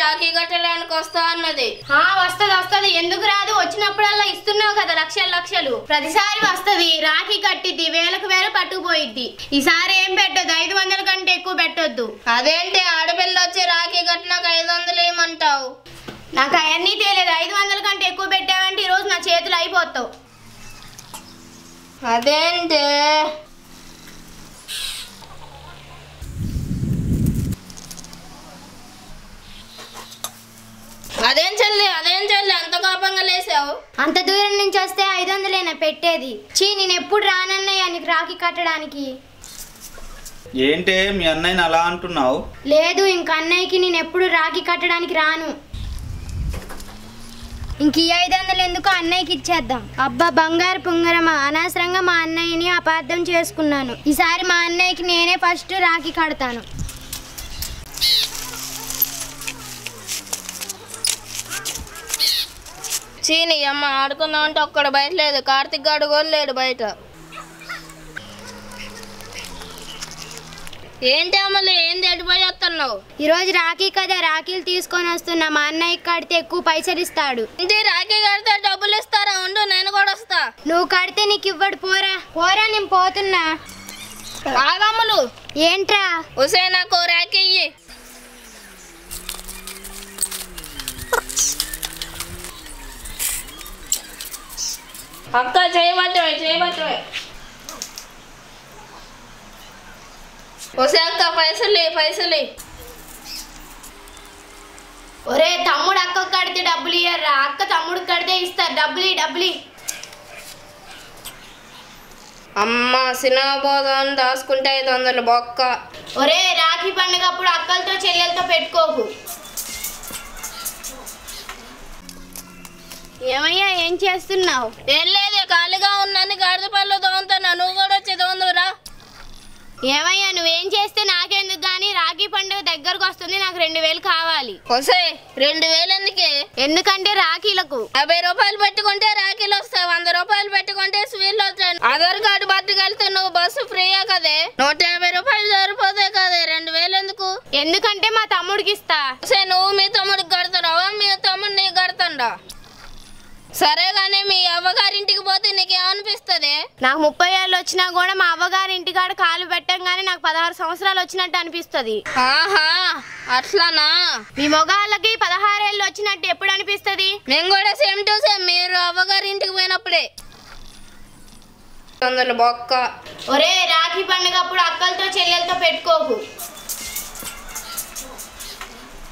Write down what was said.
రాఖీ కట్టడానికి వస్తా అన్నది. వస్తది ఎందుకు రాదు? వచ్చినప్పుడల్లా ఇస్తున్నావు కదా లక్షలు లక్షలు. ప్రతిసారి వస్తది, రాఖీ కట్టిద్ది, వేలకు వేలు పట్టుకుపోయిద్ది. ఈసారి ఏం పెట్టొద్దు, 500 కంటే ఎక్కువ పెట్టొద్దు. అదేంటి ఆడపిల్ల వచ్చి రాఖీ కట్టినాక 500 ఏమంటావు? నాకు అవన్నీ తెలియదు. 500 కంటే ఎక్కువ పెట్టావంటే ఈరోజు నా చేతులు అయిపోతావు. అదేంటి అదేం చెల్లి అంత కోపంగా లేసావు? అంత దూరం నుంచి వస్తే 500 పెట్టేది. నేను ఎప్పుడు రానన్నయ్య నీకు రాఖీ కట్టడానికి. ఏంటే మీ అన్నయ్యని అలా అంటున్నావు? లేదు, ఇంక అన్నయ్యకి నేను ఎప్పుడు రాఖీ కట్టడానికి రాను. ఇంక ఈ 500 ఎందుకు అన్నయ్యకి ఇచ్చేద్దాం. అబ్బా బంగారు పుంగరమా, అనవసరంగా మా అన్నయ్యని అపార్థం చేసుకున్నాను. ఈసారి మా అన్నయ్యకి నేనే ఫస్ట్ రాఖీ కడతాను. చీని అమ్మ ఆడుకుందాం అంటే ఒక్కడు బయట లేదు. కార్తిక్ గాడు కూడా లేడు బయట. ఏంటి అమ్మలు ఏంది ఎడిపోయి వస్తున్నావు? ఈరోజు రాఖీ కదా, రాఖీలు తీసుకొని వస్తున్నా. మా అన్నయ్య కడితే ఎక్కువ పైసలు ఇస్తాడు. ఇంటి రాఖీ కడితే డబ్బులు ఇస్తారా? ఉండు నేను కూడా వస్తా. నువ్వు కడితే నీకు ఇవ్వడు. పోరా నేను పోతున్నా. ఆగమ్మలు. ఏంట్రా? ఉసే నాకు రాఖీ ఇయ్యి. అక్క చేయబట్టవే. వసే అక్క పైసలే. ఒరే తమ్ముడు అక్క కడితే డబ్బులు ఇయ్యర్రా. అక్క తమ్ముడు కడితే ఇస్తారు. డబ్బులు. అమ్మ సినిమా దాచుకుంటే 500 బొక్క. ఒరే రాఖీ పండుగ అప్పుడు అక్కలతో చెల్లెలతో పెట్టుకోకు. ఏమయ్యా ఏం చేస్తున్నావు? ఏం లేదు, ఖాళీగా ఉన్నాను. గాడిద పళ్ళు తోముతున్నా. నువ్వు కూడా వచ్చి తోముదురా. ఏమయ్యా నువ్వేం చేస్తే నాకెందుకు గానీ, రాఖీ పండుగ దగ్గరకు వస్తుంది, నాకు 2000 కావాలి. వసే 2000 ఎందుకే? ఎందుకంటే రాఖీలకు 50 రూపాయలు పెట్టుకుంటే రాఖీలు వస్తాయి. 100 రూపాయలు పెట్టుకుంటే స్వీట్లు వస్తాయి. ఆధార్ కార్డు బట్టి కలిస్తే నువ్వు బస్సు ఫ్రీయా కదే. 150 రూపాయలు సరిపోతాయి కదే. 2000 ఎందుకు? ఎందుకంటే మా తమ్ముడికి ఇస్తా. వసే నువ్వు మీ తమ్ముడికి కడతావా? మీ తమ్ముడు నీకు కడతాడా? సరే గానీ మీ అవ్వగారింటికి పోతే నీకేమనిపిస్తుంది? నాకు 30 ఏళ్ళు వచ్చినా కూడా మా అవ్వగారి ఇంటికాడ కాలు పెట్టంగానే నాకు 16 సంవత్సరాలు వచ్చినట్టు అనిపిస్తుంది. ఆహా అట్లానా? మీ మొగాళ్ళకి 16 ఏళ్ళు వచ్చినట్టు ఎప్పుడు అనిపిస్తుంది? మేము కూడా సేమ్ టు సేమ్. మీరు అవ్వగారింటికి పోయినప్పుడే. 100 బొక్క. ఒరే రాఖీ పండుగ అప్పుడు అక్కలతో చెల్లెలతో పెట్టుకోకు.